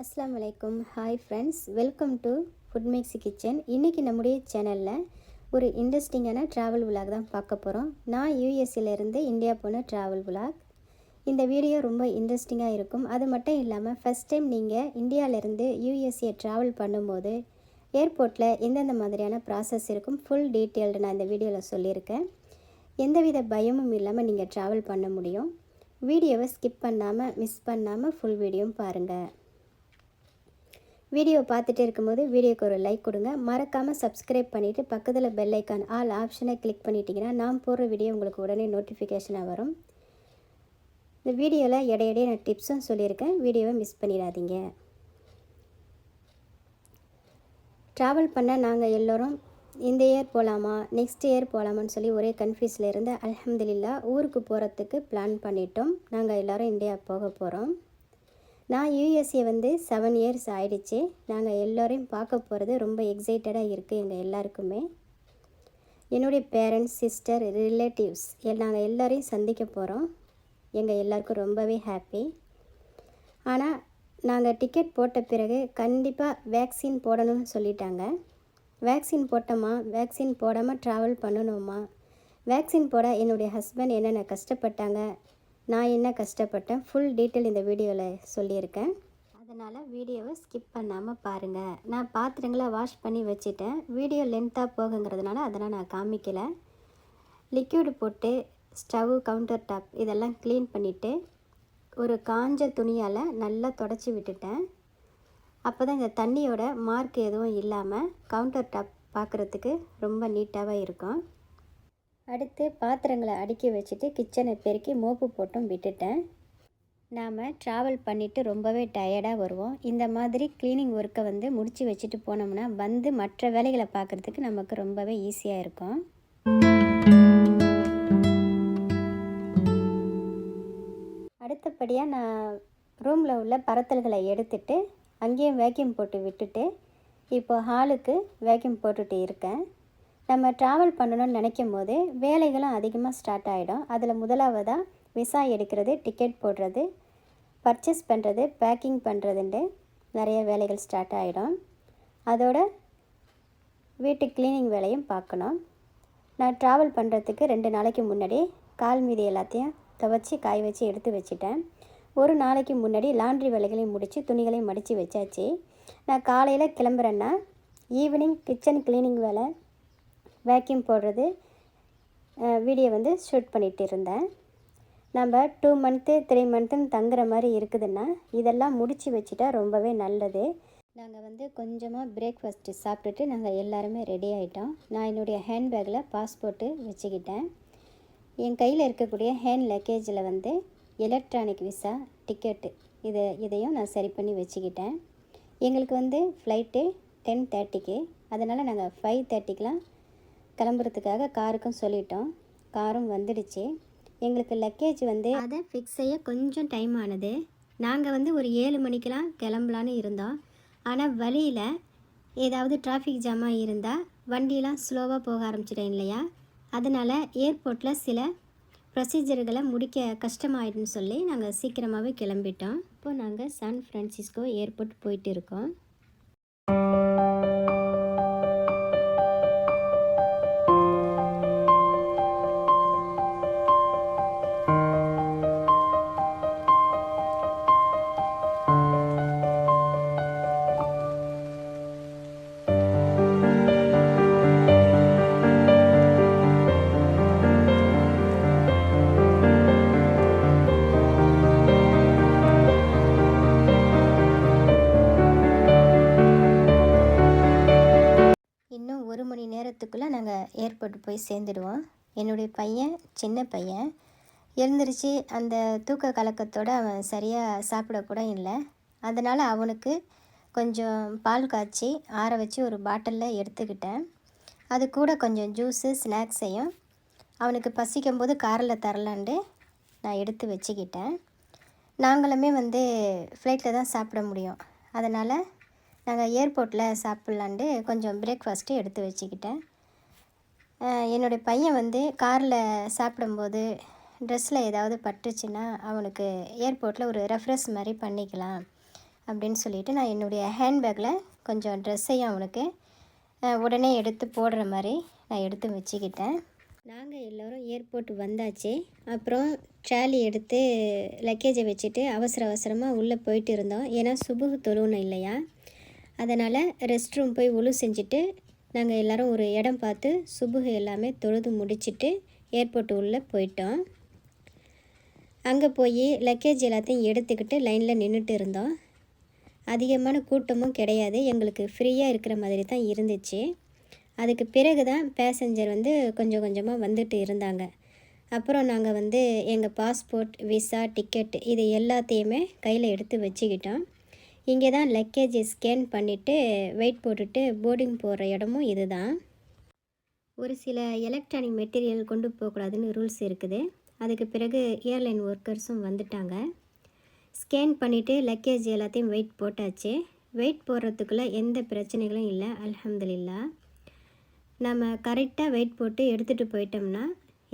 அஸ்ஸலாமு அலைக்கும். Hi friends, welcome to food mixie kitchen. இன்றைக்கி நம்முடைய சேனலில் ஒரு இன்ட்ரெஸ்டிங்கான ட்ராவல் விலாக் தான் பார்க்க போகிறோம். நான் யூஎஸ்ஏலேருந்து இந்தியா போன ட்ராவல் விலாக். இந்த வீடியோ ரொம்ப இன்ட்ரெஸ்டிங்காக இருக்கும். அது மட்டும் இல்லாமல் ஃபஸ்ட் டைம் நீங்கள் இந்தியாவிலேருந்து யூஎஸ்ஏ ட்ராவல் பண்ணும்போது ஏர்போர்ட்டில் எந்தெந்த மாதிரியான ப்ராசஸ் இருக்கும் ஃபுல் டீட்டெயில்டு நான் இந்த வீடியோவில் சொல்லியிருக்கேன். எந்தவித பயமும் இல்லாமல் நீங்கள் ட்ராவல் பண்ண முடியும். வீடியோவை ஸ்கிப் பண்ணாமல் மிஸ் பண்ணாமல் ஃபுல் வீடியோவும் பாருங்கள். வீடியோ பார்த்துட்டு இருக்கும்போது வீடியோக்கு ஒரு லைக் கொடுங்க. மறக்காமல் சப்ஸ்கிரைப் பண்ணிவிட்டு பக்கத்தில் பெல் ஐக்கான் ஆல் ஆப்ஷனை கிளிக் பண்ணிட்டீங்கன்னா நான் போடுற வீடியோ உங்களுக்கு உடனே நோட்டிஃபிகேஷனாக வரும். இந்த வீடியோவில் இடையிடையே நான் டிப்ஸும் சொல்லியிருக்கேன், வீடியோவை மிஸ் பண்ணிடாதீங்க. ட்ராவல் பண்ண நாங்கள் எல்லோரும் இந்த இயர் போகலாமா நெக்ஸ்ட் இயர் போகலாமான்னு சொல்லி ஒரே கன்ஃபியூஸில் இருந்து அல்ஹம்துலில்லாஹ் ஊருக்கு போகிறதுக்கு பிளான் பண்ணிட்டோம். நாங்கள் எல்லோரும் இந்தியா போக போகிறோம். நான் யூஎஸ்ஏ 7 இயர்ஸ் ஆகிடுச்சு. நாங்கள் எல்லோரையும் பார்க்க போகிறது ரொம்ப எக்ஸைட்டடாக இருக்குது எங்கள் எல்லாருக்குமே. என்னுடைய பேரண்ட்ஸ், சிஸ்டர், ரிலேட்டிவ்ஸ் நாங்கள் எல்லோரையும் சந்திக்க போகிறோம். எங்கள் எல்லாருக்கும் ரொம்பவே ஹாப்பி. ஆனால் நாங்கள் டிக்கெட் போட்ட பிறகு கண்டிப்பாக வேக்சின் போடணும்னு சொல்லிட்டாங்க. வேக்சின் போட்டோமா, வேக்சின் போடாமல் ட்ராவல் பண்ணணுமா, வேக்சின் போட என்னுடைய ஹஸ்பண்ட் என்னென்ன கஷ்டப்பட்டாங்க, நான் என்ன கஷ்டப்பட்டேன், ஃபுல் டீட்டெயில் இந்த வீடியோவில் சொல்லியிருக்கேன். அதனால் வீடியோவை ஸ்கிப் பண்ணாமல் பாருங்கள். நான் பாத்திரங்களை வாஷ் பண்ணி வச்சுட்டேன். வீடியோ லென்த்தாக போகுங்கிறதுனால அதெல்லாம் நான் காமிக்கலை. லிக்யூடு போட்டு ஸ்டவ், கவுண்டர் டாப் இதெல்லாம் க்ளீன் பண்ணிவிட்டு ஒரு காஞ்ச துணியால் நல்லா தொடச்சி விட்டுட்டேன். அப்போ தான் இந்த தண்ணியோட மார்க் எதுவும் இல்லாமல் கவுண்டர் டாப் பார்க்குறதுக்கு ரொம்ப நீட்டாகவே இருக்கும். அடுத்து பாத்திரங்களை அடுக்கி வச்சுட்டு கிச்சனை பெருக்கி மோப்பு போட்டும் விட்டுட்டேன். நாம் ட்ராவல் பண்ணிவிட்டு ரொம்பவே டயர்டாக வருவோம். இந்த மாதிரி க்ளீனிங் ஒர்க்கை முடித்து வச்சுட்டு போனோம்னா மற்ற வேலைகளை பார்க்குறதுக்கு நமக்கு ரொம்பவே ஈஸியாக இருக்கும். அடுத்தபடியாக நான் ரூமில் உள்ள பரத்தல்களை எடுத்துட்டு அங்கேயும் வேக்யூம் போட்டு விட்டுட்டு இப்போ ஹாலுக்கு வேக்யூம் போட்டுட்டு இருக்கேன். நம்ம ட்ராவல் பண்ணணும்னு நினைக்கும் போது வேலைகளும் அதிகமாக ஸ்டார்ட் ஆகிடும். அதில் முதலாவதாக விசா எடுக்கிறது, டிக்கெட் போடுறது, பர்ச்சேஸ் பண்ணுறது, பேக்கிங் பண்ணுறதுன்ட்டு நிறைய வேலைகள் ஸ்டார்ட் ஆகிடும். அதோட வீட்டு க்ளீனிங் வேலையும் பார்க்கணும். நான் ட்ராவல் பண்ணுறதுக்கு 2 நாளைக்கு முன்னாடி கால் மீதி எல்லாத்தையும் துவைச்சி காய வச்சு எடுத்து வச்சுட்டேன். ஒரு நாளைக்கு முன்னாடி லாண்ட்ரி வேலைகளையும் முடித்து துணிகளையும் மடித்து வச்சாச்சு. நான் காலையில் கிளம்புறேன்னா ஈவினிங் கிச்சன் க்ளீனிங் வேலை, வேக்யூம் போடுறது வீடியோ ஷூட் பண்ணிகிட்டு இருந்தேன். நம்ம 2 மந்த்து 3 மந்த்துன்னு தங்குற மாதிரி இருக்குதுன்னா இதெல்லாம் முடித்து வச்சுட்டா ரொம்பவே நல்லது. நாங்கள் கொஞ்சமாக பிரேக்ஃபாஸ்ட்டு சாப்பிட்டுட்டு நாங்கள் எல்லாருமே ரெடி ஆகிட்டோம். நான் என்னுடைய ஹேண்ட்பேக்கில் பாஸ்போர்ட்டு வச்சுக்கிட்டேன். என் கையில் இருக்கக்கூடிய ஹேண்ட் லக்கேஜில் எலக்ட்ரானிக் விசா, டிக்கெட்டு இதையும் நான் சரி பண்ணி வச்சுக்கிட்டேன். எங்களுக்கு ஃப்ளைட்டு 10:30க்கு, அதனால் நாங்கள் 5:30க்கெலாம் கிளம்புறதுக்காக காருக்கும் சொல்லிட்டோம். காரும் வந்துடுச்சு. எங்களுக்கு லக்கேஜ் அதை ஃபிக்ஸ் செய்ய கொஞ்சம் டைம் ஆனது. நாங்கள் ஒரு 7 மணிக்கெலாம் கிளம்பலான்னு இருந்தோம். ஆனால் வழியில் ஏதாவது டிராஃபிக் ஜாமாக இருந்தால் வண்டியெலாம் ஸ்லோவாக போக ஆரம்பிச்சிட்டேன் இல்லையா, அதனால் ஏர்போர்ட்டில் சில ப்ரொசீஜர்களை முடிக்க கஷ்டமாயிடுன்னு சொல்லி நாங்கள் சீக்கிரமாகவே கிளம்பிட்டோம். இப்போது நாங்கள் சான் ஃப்ரான்சிஸ்கோ ஏர்போர்ட் போயிட்டு இருக்கோம். இன்னும் 1 மணி நேரத்துக்குள்ளே நாங்கள் ஏர்போர்ட் போய் சேர்ந்துடுவோம். என்னுடைய பையன், சின்ன பையன், எழுந்திரிச்சு அந்த தூக்க கலக்கத்தோடு அவன் சரியாக சாப்பிடக்கூட இல்லை. அதனால் அவனுக்கு கொஞ்சம் பால் காய்ச்சி ஆற வச்சு ஒரு பாட்டிலில் எடுத்துக்கிட்டேன். அது கூட கொஞ்சம் ஜூஸு, ஸ்நாக்ஸையும் அவனுக்கு பசிக்கும் போது காரில் தரலான்ட்டு நான் எடுத்து வச்சுக்கிட்டேன். நாங்களுமே ஃப்ளைட்டில் தான் சாப்பிட முடியும். அதனால் நாங்கள் ஏர்போர்ட்டில் சாப்பிட்லான்ட்டு கொஞ்சம் பிரேக்ஃபாஸ்ட்டு எடுத்து வச்சுக்கிட்டேன். என்னுடைய பையன் காரில் சாப்பிடும்போது ட்ரெஸ்ஸில் ஏதாவது பட்டுச்சுன்னா அவனுக்கு ஏர்போர்ட்டில் ஒரு ரெஃப்ரெஷ் மாதிரி பண்ணிக்கலாம் அப்படின்னு சொல்லிவிட்டு நான் என்னுடைய ஹேண்ட்பேக்கில் கொஞ்சம் ட்ரெஸ்ஸையும் அவனுக்கு உடனே எடுத்து போடுற மாதிரி நான் எடுத்து வச்சுக்கிட்டேன். நாங்கள் எல்லோரும் ஏர்போர்ட் வந்தாச்சு. அப்புறம் ட்ராலி எடுத்து லக்கேஜை வச்சுட்டு அவசரமாக உள்ளே போயிட்டு இருந்தோம். ஏன்னா சுபுகு தொழுவணும் இல்லையா, அதனால் ரெஸ்ட் ரூம் போய் ஒழு செஞ்சுட்டு நாங்கள் எல்லோரும் ஒரு இடம் பார்த்து சுபுகு எல்லாமே தொழுது முடிச்சுட்டு ஏர்போர்ட்டு உள்ளே போயிட்டோம். அங்கே போய் லக்கேஜ் எல்லாத்தையும் எடுத்துக்கிட்டு லைனில் நின்றுட்டு இருந்தோம். அதிகமான கூட்டமும் கிடையாது, எங்களுக்கு ஃப்ரீயாக இருக்கிற மாதிரி தான் இருந்துச்சு. அதுக்கு பிறகு தான் பேசஞ்சர் கொஞ்சம் கொஞ்சமாக வந்துட்டு இருந்தாங்க. அப்புறம் நாங்கள் எங்கள் பாஸ்போர்ட், விசா, டிக்கெட் இது எல்லாத்தையுமே கையில் எடுத்து வச்சுக்கிட்டோம். இங்கே தான் லக்கேஜ் ஸ்கேன் பண்ணிவிட்டு வெயிட் போட்டுட்டு போர்டிங் போகிற இடமும் இது தான். ஒரு சில எலக்ட்ரானிக் மெட்டீரியல் கொண்டு போகக்கூடாதுன்னு ரூல்ஸ் இருக்குது. அதுக்கு பிறகு ஏர்லைன் ஒர்க்கர்ஸும் வந்துட்டாங்க. ஸ்கேன் பண்ணிவிட்டு லக்கேஜ் எல்லாத்தையும் வெயிட் போட்டாச்சு. வெயிட் போடுறதுக்குள்ளே எந்த பிரச்சனைகளும் இல்லை, அல்ஹம்துலில்லாஹ். நம்ம கரெக்டாக வெயிட் போட்டு எடுத்துகிட்டு போயிட்டோம்னா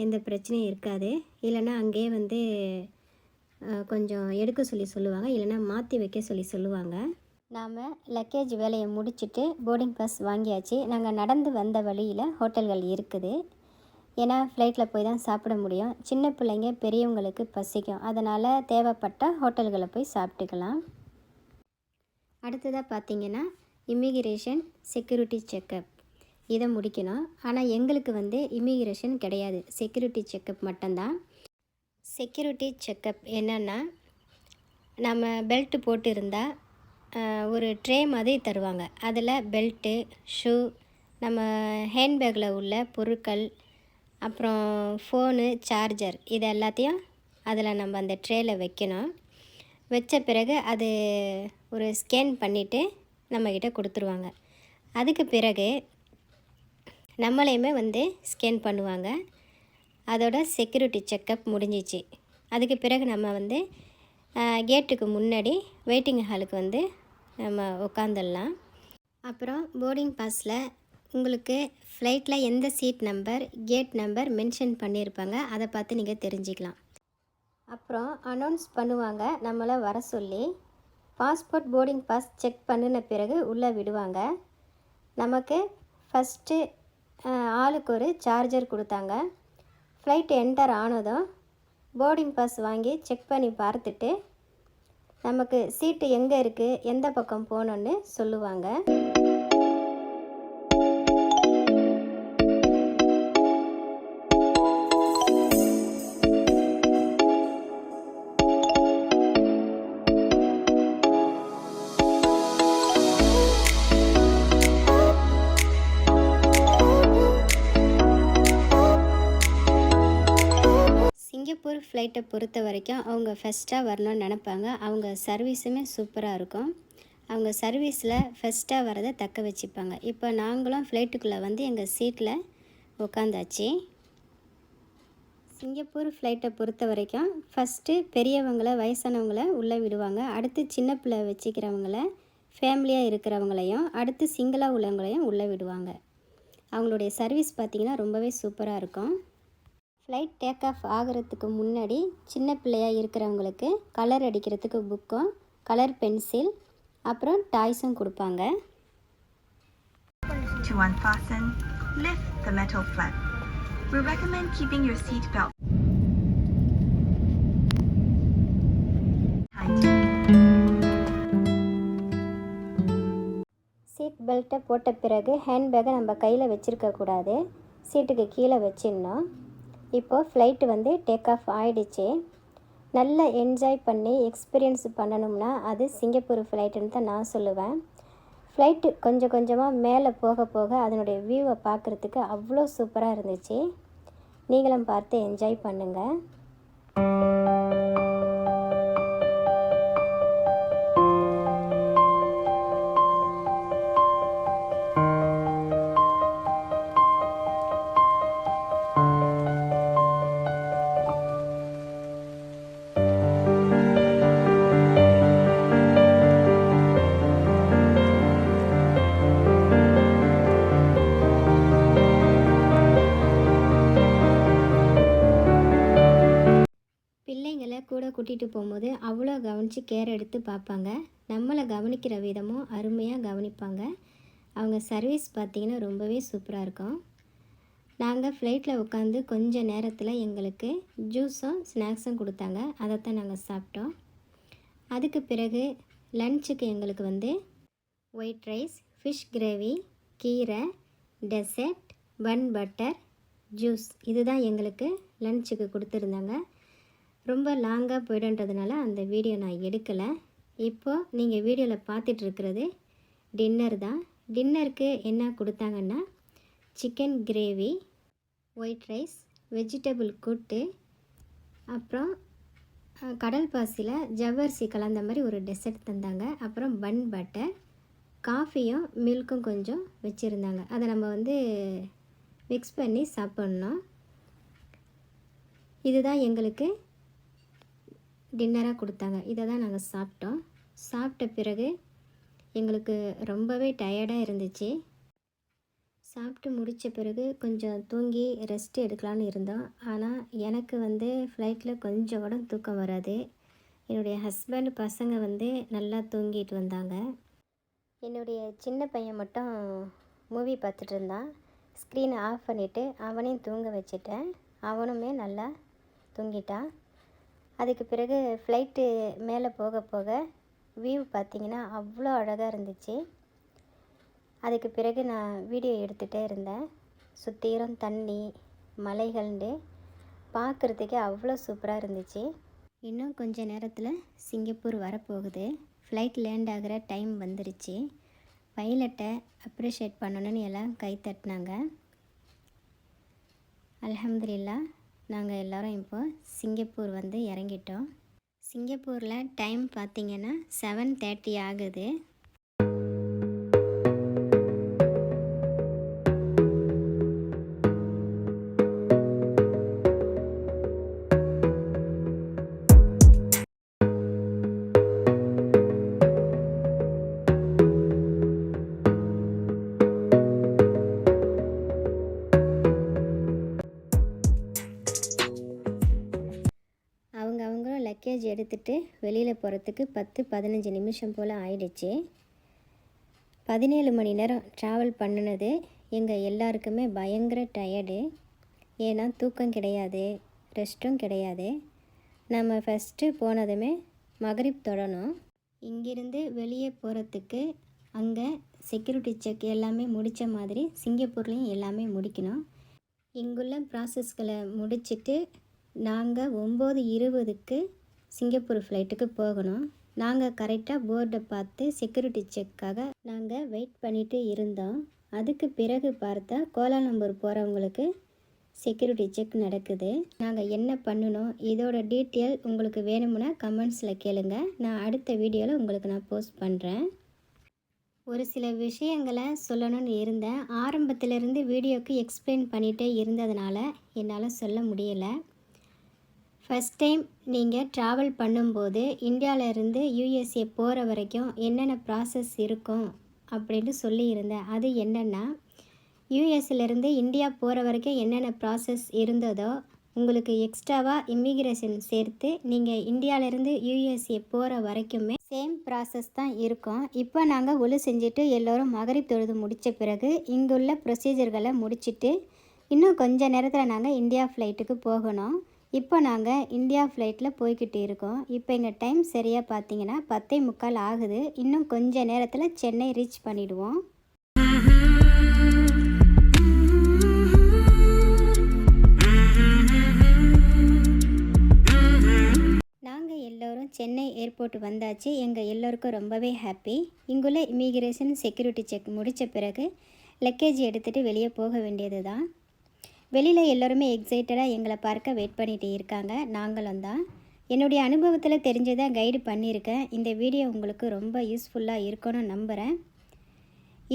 எந்த பிரச்சனையும் இருக்காது. இல்லைன்னா அங்கேயே கொஞ்சம் எடுக்க சொல்லுவாங்க, இல்லைன்னா மாற்றி வைக்க சொல்லுவாங்க. நாம் லக்கேஜ் வேலையை முடிச்சுட்டு போர்டிங் பாஸ் வாங்கியாச்சு. நாங்கள் நடந்து வந்த வழியில் ஹோட்டல்கள் இருக்குது. ஏன்னா ஃப்ளைட்டில் போய் தான் சாப்பிட முடியும். சின்ன பிள்ளைங்க பெரியவங்களுக்கு பசிக்கும், அதனால் தேவைப்பட்ட ஹோட்டல்களை போய் சாப்பிட்டுக்கலாம். அடுத்ததாக பார்த்திங்கன்னா இமிக்ரேஷன் செக்யூரிட்டி செக்கப் இதை முடிக்கணும். ஆனால் எங்களுக்கு இமிக்ரேஷன் கிடையாது, செக்யூரிட்டி செக்கப் மட்டும்தான். செக்யூரிட்டி செக்கப் என்னென்னா, நம்ம பெல்ட்டு போட்டு இருந்தால் ஒரு ட்ரே மாதிரி தருவாங்க. அதில் பெல்ட்டு, ஷூ, நம்ம ஹேண்ட்பேக்கில் உள்ள பொருட்கள், அப்புறம் ஃபோனு, சார்ஜர் இது எல்லாத்தையும் அதில் நம்ம அந்த ட்ரேயில் வைக்கணும். வச்ச பிறகு அது ஒரு ஸ்கேன் பண்ணிவிட்டு நம்மக்கிட்ட கொடுத்துருவாங்க. அதுக்கு பிறகு நம்மளையுமே ஸ்கேன் பண்ணுவாங்க. அதோட செக்யூரிட்டி செக்கப் முடிஞ்சிச்சு. அதுக்கு பிறகு நம்ம கேட்டுக்கு முன்னாடி வெயிட்டிங் ஹாலுக்கு நம்ம உட்காந்துடலாம். அப்புறம் போர்டிங் பாஸில் உங்களுக்கு ஃப்ளைட்டில் எந்த seat number, gate number mention பண்ணியிருப்பாங்க, அதை பார்த்து நீங்கள் தெரிஞ்சுக்கலாம். அப்புறம் அனௌன்ஸ் பண்ணுவாங்க நம்மளை வர சொல்லி. பாஸ்போர்ட், போர்டிங் பாஸ் செக் பண்ணின பிறகு உள்ளே விடுவாங்க. நமக்கு ஃபஸ்ட்டு ஆளுக்கு ஒரு சார்ஜர் கொடுத்தாங்க. ஃப்ளைட் என்டர் ஆனதும் போர்டிங் பாஸ் வாங்கி செக் பண்ணி பார்த்துட்டு நமக்கு சீட்டு எங்கே இருக்குது, எந்த பக்கம் போகணுன்னு சொல்லுவாங்க. சிங்கப்பூர் ஃப்ளைட்டை பொறுத்த வரைக்கும் அவங்க ஃபஸ்ட்டாக வரணும்னு நினப்பாங்க. அவங்க சர்வீஸுமே சூப்பராக இருக்கும். அவங்க சர்வீஸில் ஃபஸ்ட்டாக வரதை தக்க வச்சுப்பாங்க. இப்போ நாங்களும் ஃப்ளைட்டுக்குள்ளே எங்கள் சீட்டில் உட்காந்தாச்சு. சிங்கப்பூர் ஃப்ளைட்டை பொறுத்த வரைக்கும் ஃபஸ்ட்டு பெரியவங்களை, வயசானவங்களை உள்ளே விடுவாங்க. அடுத்து சின்ன பிள்ளை வச்சுக்கிறவங்கள, ஃபேமிலியாக இருக்கிறவங்களையும், அடுத்து சிங்கிளாக உள்ளவங்களையும் உள்ளே விடுவாங்க. அவங்களுடைய சர்வீஸ் பார்த்திங்கன்னா ரொம்பவே சூப்பராக இருக்கும். ஃப்ளைட் டேக் ஆஃப் ஆகிறதுக்கு முன்னாடி சின்ன பிள்ளையாக இருக்கிறவங்களுக்கு கலர் அடிக்கிறதுக்கு புக்கும், கலர் பென்சில், அப்புறம் டாய்ஸும் கொடுப்பாங்க. To unfasten, lift the metal flap. We recommend keeping your seat belt tight. Seat பெல்ட்டை போட்ட பிறகு ஹேண்ட்பேக்கை நம்ம கையில் வச்சுருக்கக்கூடாது, சீட்டுக்கு கீழே வச்சிடணும். இப்போது ஃப்ளைட்டு டேக் ஆஃப் ஆகிடுச்சு. நல்லா என்ஜாய் பண்ணி எக்ஸ்பீரியன்ஸ் பண்ணணும்னா அது சிங்கப்பூர் ஃப்ளைட்டுன்னு தான் நான் சொல்லுவேன். ஃப்ளைட்டு கொஞ்சம் கொஞ்சமாக மேலே போக போக அதனுடைய வியூவை பார்க்குறதுக்கு அவ்வளோ சூப்பராக இருந்துச்சு. நீங்களும் பார்த்து என்ஜாய் பண்ணுங்கள். கூட கூட்டிகிட்டு போகும்போது அவ்வளோ கொஞ்சம் கேர் எடுத்து பார்ப்பாங்க. நம்மளை கவனிக்கிற விதமும் அருமையாக கவனிப்பாங்க. அவங்க சர்வீஸ் பார்த்திங்கன்னா ரொம்பவே சூப்பராக இருக்கும். நாங்கள் ஃப்ளைட்டில் உட்காந்து கொஞ்சம் நேரத்தில் எங்களுக்கு ஜூஸும் ஸ்நாக்ஸும் கொடுத்தாங்க. அதைத்தான் நாங்கள் சாப்பிட்டோம். அதுக்கு பிறகு லன்ச்சுக்கு எங்களுக்கு வந்து ஒயிட் ரைஸ், ஃபிஷ் கிரேவி, கீரை, டெசர்ட், பன் பட்டர், ஜூஸ் இதுதான் எங்களுக்கு லன்ச்சுக்கு கொடுத்துருந்தாங்க. ரொம்ப லாங்காக போய்டுன்றதுனால அந்த வீடியோ நான் எடுக்கலை. இப்போது நீங்கள் வீடியோவில் பார்த்துட்ருக்கிறது டின்னர் தான். டின்னருக்கு என்ன கொடுத்தாங்கன்னா chicken gravy, white rice, vegetable கூட்டு, அப்புறம் கடல் பாசியில் ஜவ்வரிசி கலந்த மாதிரி ஒரு டெசர்ட் தந்தாங்க. அப்புறம் பன் பட்டர், காஃபியும் மில்க்கும் கொஞ்சம் வச்சுருந்தாங்க. அதை நம்ம வந்து மிக்ஸ் பண்ணி சாப்பிட்ணும். இதுதான் எங்களுக்கு டின்னராக கொடுத்தாங்க. இதை தான் நாங்கள் சாப்பிட்டோம். சாப்பிட்ட பிறகு எங்களுக்கு ரொம்பவே டயர்டாக இருந்துச்சு. சாப்பிட்டு முடித்த பிறகு கொஞ்சம் தூங்கி ரெஸ்ட் எடுக்கலான்னு இருந்தோம். ஆனால் எனக்கு வந்து ஃப்ளைட்டில் கொஞ்சம் கூட தூக்கம் வராது. என்னுடைய ஹஸ்பண்ட் பசங்க வந்து நல்லா தூங்கிட்டு வந்தாங்க. என்னுடைய சின்ன பையன் மட்டும் மூவி பார்த்துட்டு இருந்தான். ஸ்க்ரீனை ஆஃப் பண்ணிவிட்டு அவனையும் தூங்க வச்சுட்டேன். அவனுமே நல்லா தூங்கிட்டான். அதுக்கு பிறகு ஃப்ளைட்டு மேலே போக போக வியூ பார்த்திங்கன்னா அவ்வளோ அழகாக இருந்துச்சு. அதுக்கு பிறகு நான் வீடியோ எடுத்துகிட்டே இருந்தேன். சுற்றிலும் தண்ணி, மலைகள்ண்டு பார்க்குறதுக்கே அவ்வளோ சூப்பராக இருந்துச்சு. இன்னும் கொஞ்சம் நேரத்தில் சிங்கப்பூர் வரப்போகுது. ஃப்ளைட் லேண்ட் ஆகிற டைம் வந்துருச்சு. பைலட்டை அப்ரிஷியேட் பண்ணணுன்னு எல்லாம் கை தட்டினாங்க. அல்ஹம்துலில்லாஹ் நாங்கள் எல்லோரும் இப்போ சிங்கப்பூர் வந்து இறங்கிட்டோம். சிங்கப்பூரில் டைம் பார்த்திங்கன்னா 7:30 ஆகுது. அவங்களும் லக்கேஜ் எடுத்துகிட்டு வெளியில் போகிறதுக்கு 10-15 நிமிஷம் போல் ஆயிடுச்சு. 17 மணி நேரம் ட்ராவல் பண்ணினது எங்கள் எல்லாருக்குமே பயங்கர டயர்டு. ஏன்னா தூக்கம் கிடையாது, ரெஸ்ட்டும் கிடையாது. நம்ம ஃபஸ்ட்டு போனதுமே மகரிப் தொடணும். இங்கிருந்து வெளியே போகிறதுக்கு அங்கே செக்யூரிட்டி செக் எல்லாமே முடித்த மாதிரி சிங்கப்பூர்லேயும் எல்லாமே முடிக்கணும். இங்குள்ள ப்ராசஸ்களை முடிச்சுட்டு நாங்கள் 9:20க்கு சிங்கப்பூர் ஃப்ளைட்டுக்கு போகணும். நாங்கள் கரெக்டாக போர்டை பார்த்து செக்யூரிட்டி செக்காக நாங்கள் வெயிட் பண்ணிகிட்டு இருந்தோம். அதுக்கு பிறகு பார்த்தா கோலாலம்பூர் போகிறவங்களுக்கு செக்யூரிட்டி செக் நடக்குது. நாங்கள் என்ன பண்ணணும் இதோட டீட்டெயில் உங்களுக்கு வேணும்னா கமெண்ட்ஸில் கேளுங்க. நான் அடுத்த வீடியோவில் உங்களுக்கு நான் போஸ்ட் பண்ணுறேன். ஒரு சில விஷயங்களை சொல்லணும்னு இருந்தேன். ஆரம்பத்திலேருந்து வீடியோக்கு எக்ஸ்பிளைன் பண்ணிகிட்டே இருந்ததுனால என்னால் சொல்ல முடியலை. ஃபஸ்ட் டைம் நீங்கள் ட்ராவல் பண்ணும்போது இந்தியாவிலேருந்து யூஎஸ்ஏ போகிற வரைக்கும் என்னென்ன ப்ராசஸ் இருக்கும் அப்படின்னு சொல்லியிருந்தேன். அது என்னென்னா யூஎஸ்லேருந்து இந்தியா போகிற வரைக்கும் என்னென்ன ப்ராசஸ் இருந்ததோ உங்களுக்கு எக்ஸ்ட்ராவாக இமிக்ரேஷன் சேர்த்து நீங்கள் இந்தியாவிலேருந்து யூஎஸ்ஏ போகிற வரைக்குமே சேம் ப்ராசஸ் தான் இருக்கும். இப்போ நாங்கள் ஒழு செஞ்சுட்டு எல்லோரும் மகரிப் தொழுது முடித்த பிறகு இங்குள்ள ப்ரொசீஜர்களை முடிச்சுட்டு இன்னும் கொஞ்சம் நேரத்தில் நாங்கள் இந்தியா ஃப்ளைட்டுக்கு போகணும். இப்போ நாங்கள் இந்தியா ஃப்ளைட்டில் போய்கிட்டு இருக்கோம். இப்போ எங்கள் டைம் சரியாக பார்த்தீங்கன்னா 10:45 ஆகுது. இன்னும் கொஞ்சம் நேரத்தில் சென்னை ரீச் பண்ணிவிடுவோம். நாங்கள் எல்லோரும் சென்னை ஏர்போர்ட் வந்தாச்சு. எங்கள் எல்லோருக்கும் ரொம்பவே ஹாப்பி. இங்குள்ள இமிக்ரேஷன் செக்யூரிட்டி செக் முடித்த பிறகு லக்கேஜ் எடுத்துகிட்டு வெளியே போக வேண்டியது தான். வெளியில் எல்லோருமே எக்ஸைட்டடாக எங்களை பார்க்க வெயிட் பண்ணிகிட்டு இருக்காங்க. நாங்களும் தான். என்னுடைய அனுபவத்தில் தெரிஞ்சதாக கைடு பண்ணியிருக்கேன். இந்த வீடியோ உங்களுக்கு ரொம்ப யூஸ்ஃபுல்லாக இருக்கும்னு நம்புகிறேன்.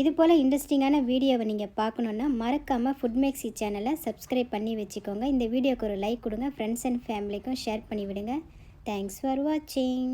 இதுபோல் இன்ட்ரெஸ்டிங்கான வீடியோவை நீங்கள் பார்க்கணுன்னா மறக்காமல் ஃபுட் மேக்ஸி சேனலை சப்ஸ்கிரைப் பண்ணி வச்சுக்கோங்க. இந்த வீடியோக்கு ஒரு லைக் கொடுங்க. ஃப்ரெண்ட்ஸ் அண்ட் ஃபேமிலிக்கும் ஷேர் பண்ணிவிடுங்க. தேங்க்ஸ் ஃபார் வாட்சிங்.